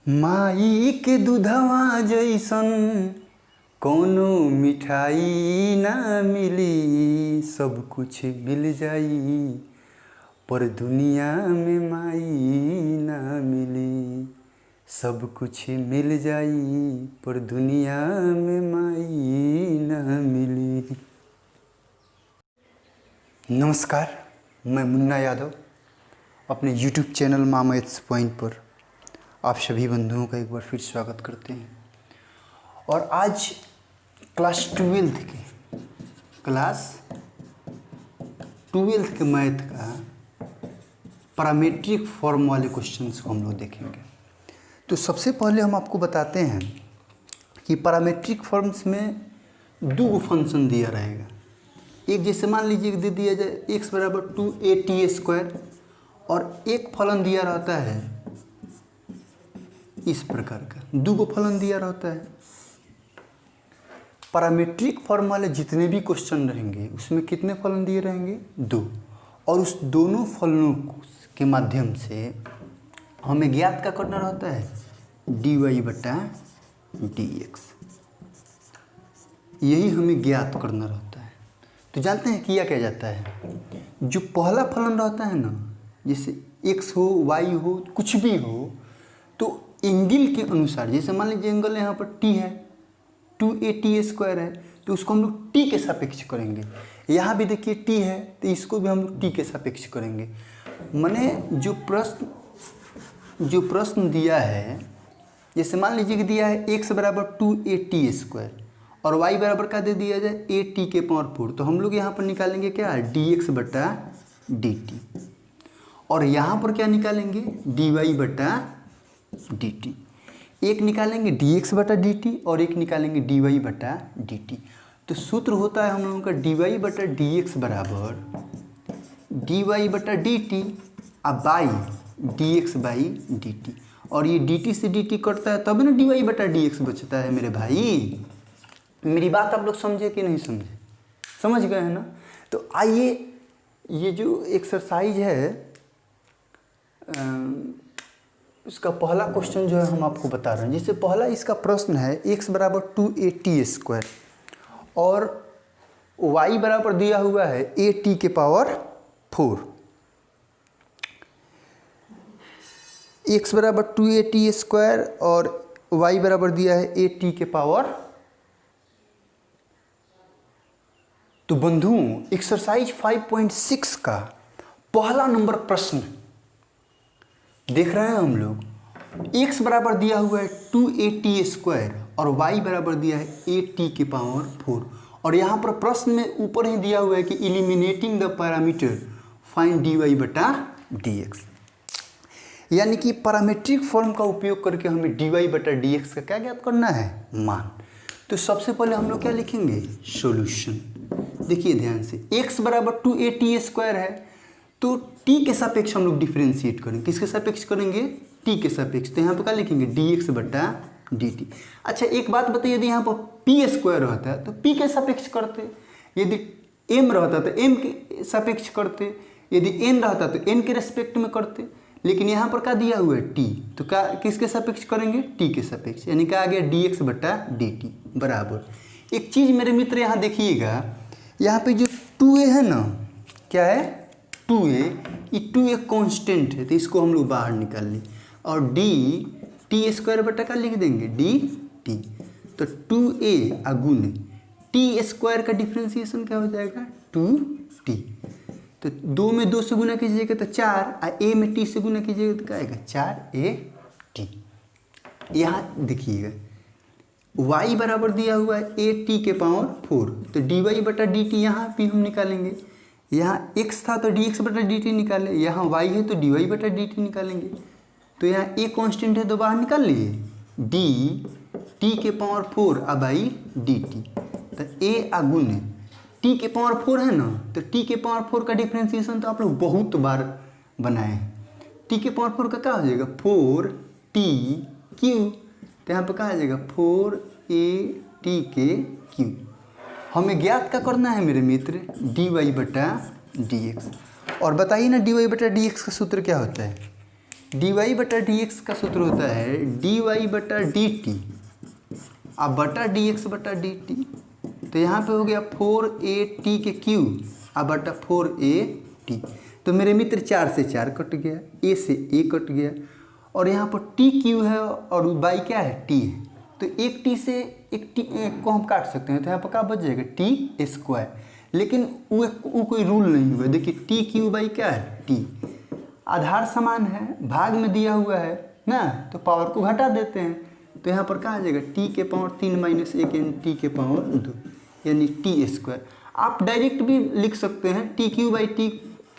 माई के दूधवा जैसन कोनो मिठाई ना मिली, सब कुछ मिल जाई पर दुनिया में माई ना मिली। सब कुछ मिल जाई पर दुनिया में माई ना मिली। नमस्कार, मैं मुन्ना यादव अपने YouTube चैनल मामैथ्स पॉइंट पर आप सभी बंधुओं का एक बार फिर स्वागत करते हैं। और आज क्लास 12th के मैथ का पैरामीट्रिक फॉर्म वाले क्वेश्चंस को हम लोग देखेंगे। तो सबसे पहले हम आपको बताते हैं कि पैरामीट्रिक फॉर्म्स में दो फंक्शन दिया रहेगा। एक जैसे मान लीजिए दे दिया जाए x बराबर 2at² और एक फलन दिया रहता है इस प्रकार का, दो फलन दिया रहता है। पैरामीट्रिक फॉर्म वाले जितने भी क्वेश्चन रहेंगे उसमें कितने फलन दिए रहेंगे? दो। और उस दोनों फलनों के माध्यम से हमें ज्ञात क्या करना रहता है? dy/dx, यही हमें ज्ञात करना रहता है। तो जानते हैं किया क्या जाता है? जो पहला फलन रहता है ना, जैसे x हो y हो कुछ भी हो, तो एंगल के अनुसार, जैसे मान लीजिए एंगल यहाँ पर t है, 2at² है, तो उसको हम लोग t के सापेक्ष करेंगे। यहाँ भी देखिए t है तो इसको भी हम लोग t के सापेक्ष करेंगे। माने जो प्रश्न दिया है, जैसे मान लीजिए कि दिया है x बराबर 2at² और y बराबर क्या दे दिया जाए at⁴, तो हम लोग यहाँ पर निकालेंगे क्या? dx/dt। और यहाँ पर क्या निकालेंगे? dy/dt। एक निकालेंगे dx/dt और एक निकालेंगे dy/dt। तो सूत्र होता है हम लोगों का dy/dx बराबर dy/dt बाई dx/dt। और ये dt से dt कटता है तब ना dy/dx बचता है मेरे भाई। मेरी बात आप लोग समझे कि नहीं समझे? समझ गए हैं ना? तो आइए ये जो एक्सरसाइज है उसका पहला क्वेश्चन जो है हम आपको बता रहे हैं। जैसे पहला इसका प्रश्न है x बराबर 2at² और y बराबर दिया हुआ है at⁴। x बराबर 2at² और y बराबर दिया है at⁴। तो बंधुओं, एक्सरसाइज 5.6 का पहला नंबर प्रश्न देख रहे हैं हम लोग। x बराबर दिया हुआ है 2at² और y बराबर दिया है at⁴। और यहाँ पर प्रश्न में ऊपर ही दिया हुआ है कि eliminating the parameter find dy/dx, यानी कि पैरामीट्रिक फॉर्म का उपयोग करके हमें dy/dx का क्या ज्ञात करना है? मान। तो सबसे पहले हम लोग क्या लिखेंगे? सॉल्यूशन। देखिए ध्यान से, x बराबर 2at² है तो t के सापेक्ष हम लोग डिफरेंशिएट करेंगे। किसके सापेक्ष करेंगे? t के सापेक्ष। तो यहाँ पर क्या लिखेंगे? dx/dt। अच्छा एक बात बताइए, यदि यहाँ पर p² रहता है तो p के सापेक्ष करते, यदि m रहता तो m के सापेक्ष करते, यदि n रहता तो n के रेस्पेक्ट में करते। लेकिन यहाँ पर क्या दिया हुआ है? t, तो क्या किसके सापेक्ष करेंगे? t के सापेक्ष। यानी क्या आ गया? dx/dt बराबर। एक चीज़ मेरे मित्र यहाँ देखिएगा, यहाँ पे जो 2a है ना, क्या है? 2a, ये 2a कांस्टेंट है तो इसको हम लोग बाहर निकाल लें और t² का लिख देंगे dt। तो 2a गुण t² का डिफ्रेंसिएशन क्या हो जाएगा? 2t। तो 2 में 2 से गुना कीजिएगा तो 4, और a में t से गुना कीजिएगा तो क्या आएगा? 4at। यहाँ देखिएगा y बराबर दिया हुआ है at⁴, तो dy/dt यहाँ भी हम निकालेंगे। यहाँ x था तो dx/dt निकाले, यहाँ y है तो dy/dt निकालेंगे। तो यहाँ a कांस्टेंट है तो बाहर निकाल लिए dt⁴/dt। तो a गुण t⁴ है ना, तो t⁴ का डिफ्रेंसिएशन तो आप लोग बहुत बार बनाए हैं। t⁴ का क्या हो जाएगा? 4t3। तो यहाँ पर क्या आ जाएगा? 4at3। हमें ज्ञात क्या करना है मेरे मित्र? dy/dx। और बताइए ना dy/dx का सूत्र क्या होता है? डी वाई बटा डी एक्स का सूत्र होता है डी वाई बटा डी टी अब बटा डी एक्स बटा डी टी। तो यहाँ पे हो गया 4a के क्यू अब बटा 4a। तो मेरे मित्र 4 से 4 कट गया, a से a कट गया, और यहाँ पर टी क्यू है और बाई क्या है टी है। तो एक टी से एक टी को हम काट सकते हैं, तो यहाँ पर क्या बच जाएगा टी स्क्वायर। लेकिन वो कोई रूल नहीं हुआ। देखिए टी क्यू बाई क्या है टी, आधार समान है, भाग में दिया हुआ है ना, तो पावर को घटा देते हैं। तो यहाँ पर कहाँ आ जाएगा टी के पावर 3 माइनस 1 यानी टी के पावर 2 यानी टी स्क्वायर। आप डायरेक्ट भी लिख सकते हैं टी क्यू बाई टी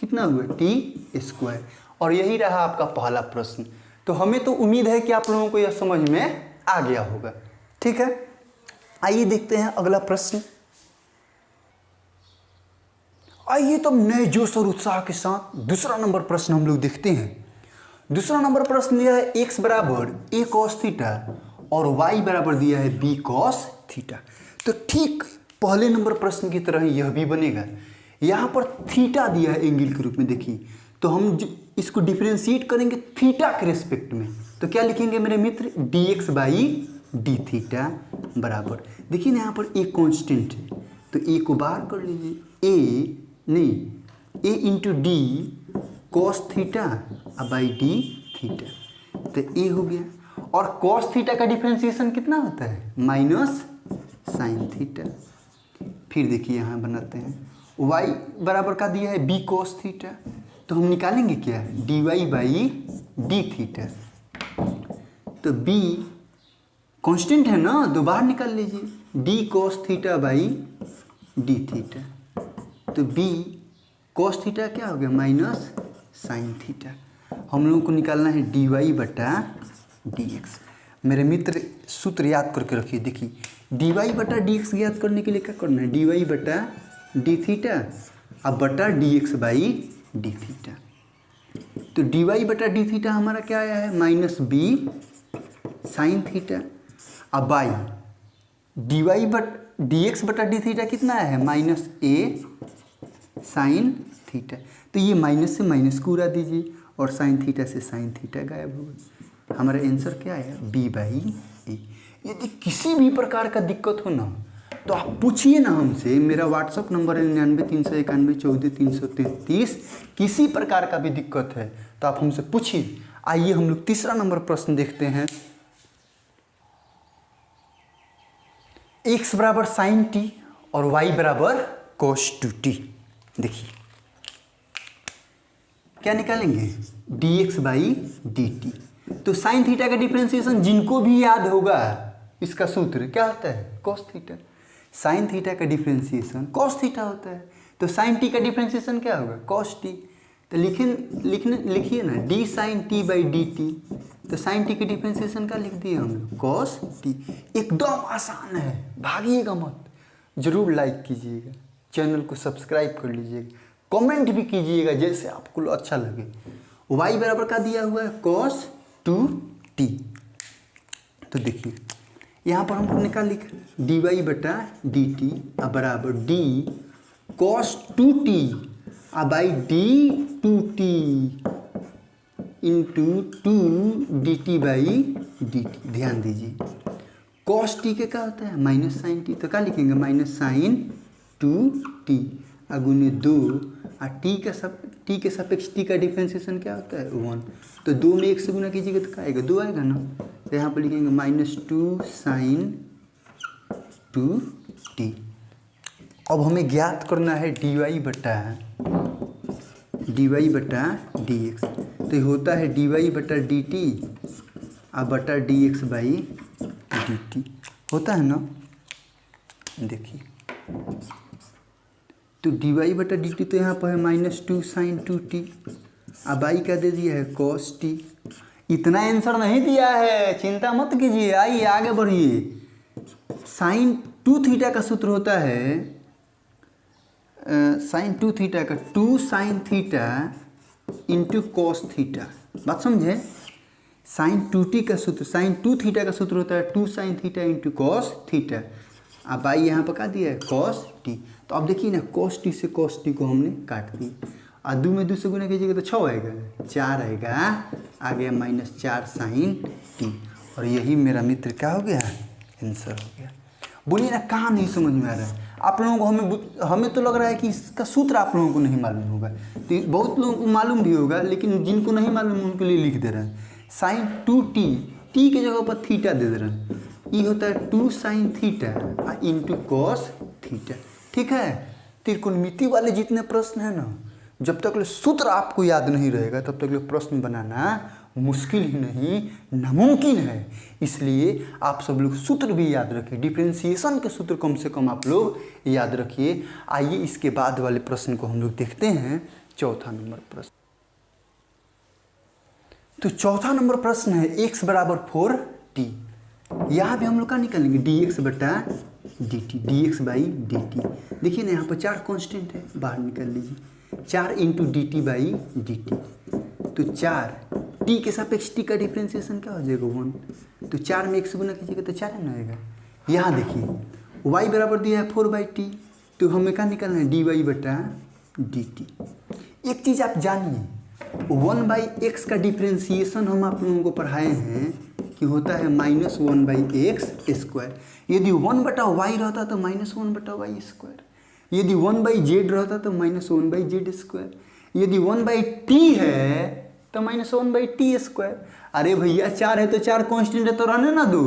कितना हुआ टी स्क्वायर। और यही रहा आपका पहला प्रश्न। तो हमें तो उम्मीद है कि आप लोगों को यह समझ में आ गया होगा। ठीक है, आइए देखते हैं अगला प्रश्न। आइए तो नए जोश और उत्साह के साथ दूसरा नंबर प्रश्न हम लोग देखते हैं। दूसरा नंबर प्रश्न दिया है x बराबर a cos थीटा और y बराबर दिया है b cos थीटा। तो ठीक पहले नंबर प्रश्न की तरह यह भी बनेगा। यहाँ पर थीटा दिया है एंगल के रूप में, देखिए तो हम इसको डिफरेंशिएट करेंगे थीटा के रेस्पेक्ट में। तो क्या लिखेंगे मेरे मित्र dx बाई डी थीटा बराबर, देखिए ना यहाँ पर a कांस्टेंट है तो a को बाहर कर लीजिए, a into D cos theta by d theta. तो ए हो गया। और कॉस थीटा का डिफरेंशिएशन कितना होता है माइनस साइन थीटा। फिर देखिए यहाँ बनाते हैं y बराबर का दिया है b कॉस थीटा, तो हम निकालेंगे क्या dy बाई डी थीटा। तो b कांस्टेंट है ना, तो बाहर निकाल लीजिए d cos theta by d theta. तो b कॉस थीटा क्या हो गया माइनस साइन थीटा। हम लोगों को निकालना है डी वाई बटा डी एक्स। मेरे मित्र सूत्र याद करके रखिए, देखिए डी वाई बटा डी एक्स याद करने के लिए क्या करना है डी वाई बटा डी थीटा अब बटा d x by d theta. तो डी वाई बटा डी थीटा हमारा क्या आया है माइनस बी साइन थीटा। अब बाई डी वाई बट डी एक्स बटा डी थीटा कितना आया है माइनस ए साइन थीटा। तो ये माइनस से माइनस को उड़ा दीजिए और साइन थीटा से साइन थीटा गायब हो गया। हमारा आंसर क्या है बी बाई ए। यदि किसी भी प्रकार का दिक्कत हो ना तो आप पूछिए ना हमसे, मेरा व्हाट्सअप नंबर है 99 किसी प्रकार का भी दिक्कत है तो आप हमसे पूछिए। आइए हम लोग तीसरा नंबर प्रश्न देखते हैं। x बराबर साइन टी और y बराबर कोस 2t। देखिए क्या निकालेंगे dx बाई dt। तो साइन थीटा का डिफरेंशिएशन जिनको भी याद होगा इसका सूत्र क्या होता है cos थीटा। साइन थीटा का डिफरेंशिएशन cos थीटा होता है, तो साइन टी का डिफरेंशिएशन क्या होगा cos टी। तो लिखिए ना d sine t by d t. तो साइन टी के डिफरेंशिएशन का लिख दिए हम लोग cos टी। एकदम आसान है, भागिएगा मत। जरूर लाइक कीजिएगा, चैनल को सब्सक्राइब कर लीजिएगा, कमेंट भी कीजिएगा जैसे आपको अच्छा लगे। y बराबर का दिया हुआ है cos 2t। तो देखिए यहाँ पर हमको निकाल लिखा डी वाई बटा डी टी बराबर D cos 2t by D 2t into 2 D T by d T. ध्यान दीजिए cos t के क्या होता है माइनस साइन टी। तो क्या लिखेंगे माइनस साइन 2t गुने 2 और टी के सापेक्ष टी का डिफरेंशिएशन क्या होता है 1। तो 2 में 1 से गुना कीजिएगा तो क्या आएगा 2 आएगा ना। तो यहाँ पर लिखेंगे माइनस 2 साइन 2t। अब हमें ज्ञात करना है डी वाई बटा डी एक्स। तो ये होता है डी वाई बटा डी टी बटा d x by d T होता है ना। देखिए तो डी वाई बटा डी टी तो यहाँ पर है माइनस 2 साइन 2t बाई का दे दिया है cos t। इतना आंसर नहीं दिया है, चिंता मत कीजिए, आइए आगे बढ़िए। साइन 2 थीटा का सूत्र होता है साइन 2 थीटा का 2 sine theta into cos theta. बात समझे, साइन 2t का सूत्र साइन 2 थीटा का सूत्र होता है 2 sine theta into cos theta. By यहाँ पर क्या दिया है cos t। तो अब देखिए ना cos t से cos t को हमने काट दिया और 2 में 2 से गुना कीजिएगा तो 6 आएगा, 4 आएगा, आ गया -4 sin t। और यही मेरा मित्र क्या हो गया, आंसर हो गया। बोलिए ना कहाँ नहीं समझ में आ रहा है आप लोगों को? हमें तो लग रहा है कि इसका सूत्र आप लोगों को नहीं मालूम होगा, तो बहुत लोगों को मालूम भी होगा, लेकिन जिनको नहीं मालूम उनके लिए लिख दे रहे हैं। sin 2t, t के जगह पर थीटा दे रहे हैं, ये होता है 2 sin theta into cos theta. ठीक है, त्रिकोणमिति वाले जितने प्रश्न हैं ना, जब तक सूत्र आपको याद नहीं रहेगा तब तक प्रश्न बनाना मुश्किल ही नहीं, नामुमकिन है। इसलिए आप सब लोग सूत्र भी याद रखिए, डिफरेंशिएशन के सूत्र कम से कम आप लोग याद रखिए। आइए इसके बाद वाले प्रश्न को हम लोग देखते हैं, चौथा नंबर प्रश्न। तो चौथा नंबर प्रश्न है x बराबर 4t। यहाँ भी हम लोग क्या निकालेंगे, dx बटा dt, dx बाई dt। देखिए ना यहाँ पर 4 कांस्टेंट है, बाहर निकाल लीजिए, 4 इंटू dt बाई dt। तो 4 t के सापेक्ष t का डिफ्रेंसिएशन क्या हो जाएगा 1, तो 4 में 1 से गुना कीजिएगा तो 4 ना आएगा। यहाँ देखिए y बराबर दिया है 4/t, तो हमें क्या निकालना है, dy बटा dt। एक चीज़ आप जानिए, 1/x का डिफ्रेंसिएशन हम आप लोगों को पढ़ाए हैं कि होता है -1/x²। यदि 1/y रहता तो -1/y², यदि 1/z रहता तो -1/z², यदि 1/t है तो -1/t²। अरे भैया 4 है तो 4 कांस्टेंट है तो रहने ना दो,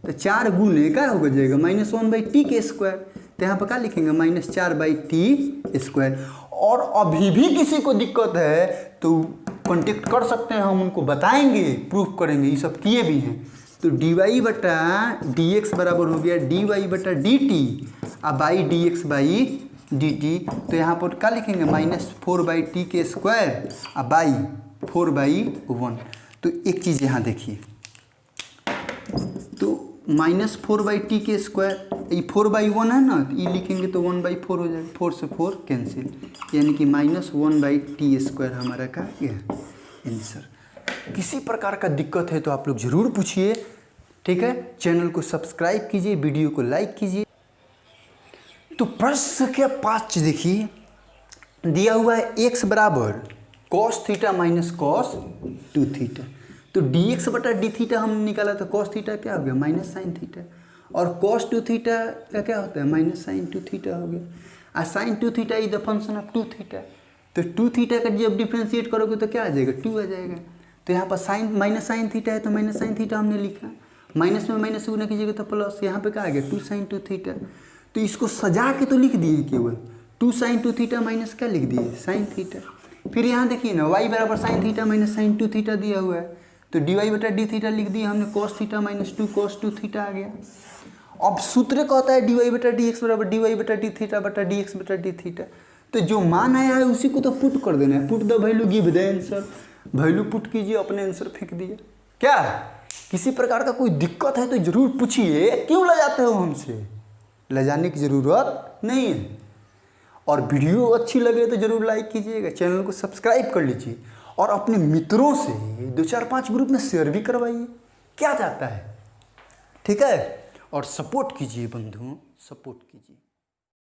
तो 4 गुने क्या हो जाएगा -1/t²। तो यहाँ पर क्या लिखेंगे, -4/t²। और अभी भी किसी को दिक्कत है तो कांटेक्ट कर सकते हैं, हम उनको बताएंगे, प्रूफ करेंगे, ये सब किए भी हैं। तो dy बटा dx बराबर हो गया dy बटा dt और बाई dx बाई dt। तो यहाँ पर क्या लिखेंगे, -4/t² और बाई 4/1। तो एक चीज़ यहाँ देखिए, तो -4/t², ये 4/1 है ना, तो ये लिखेंगे तो 1/4 हो जाएगा, 4 से 4 कैंसिल, यानी कि -1/t² हमारा का गया आंसर। किसी प्रकार का दिक्कत है तो आप लोग ज़रूर पूछिए। ठीक है, चैनल को सब्सक्राइब कीजिए, वीडियो को लाइक कीजिए। तो प्रश्न संख्या 5 देखिए, दिया हुआ है x बराबर cos theta minus cos 2 theta. तो dx बटा डी थीटा हमने निकाला, तो cos थीटा क्या हो गया, माइनस साइन थीटा, और cos 2 थीटा का क्या होता है, माइनस साइन 2 थीटा हो गया। और sine 2 theta is the function of 2 theta. तो 2 थीटा का जब डिफ्रेंशिएट करोगे तो क्या आ जाएगा, 2 आ जाएगा। तो यहाँ पर साइन माइनस साइन थीटा है तो माइनस साइन थीटा हमने लिखा, माइनस में माइनस से गुना कीजिएगा तो प्लस, यहाँ पे क्या आ गया 2 sin 2 थीटा। तो इसको सजा के तो लिख दिए केवल 2 sin 2 थीटा माइनस क्या लिख दिए, साइन थीटा। फिर यहाँ देखिए ना, y बराबर sine theta minus sine 2 theta दिया हुआ है, तो dy बटा डी थीटा लिख दिया हमने, cos theta minus 2 cos 2 theta आ गया। अब सूत्र कहता है dy बटा डी एक्स बराबर dy बटा डी थीटा बटा डी एक्स बटा डी थीटा। तो जो मान आया है उसी को तो पुट कर देना है, put the value give the answer, value put कीजिए, अपने आंसर फेंक दिए। क्या किसी प्रकार का कोई दिक्कत है तो जरूर पूछिए, क्यों लजाते हो हमसे, लजाने की ज़रूरत नहीं है। और वीडियो अच्छी लगे तो ज़रूर लाइक कीजिएगा, चैनल को सब्सक्राइब कर लीजिए, और अपने मित्रों से 2-4-5 ग्रुप में शेयर भी करवाइए, क्या जाता है। ठीक है, और सपोर्ट कीजिए बंधुओं, सपोर्ट कीजिए।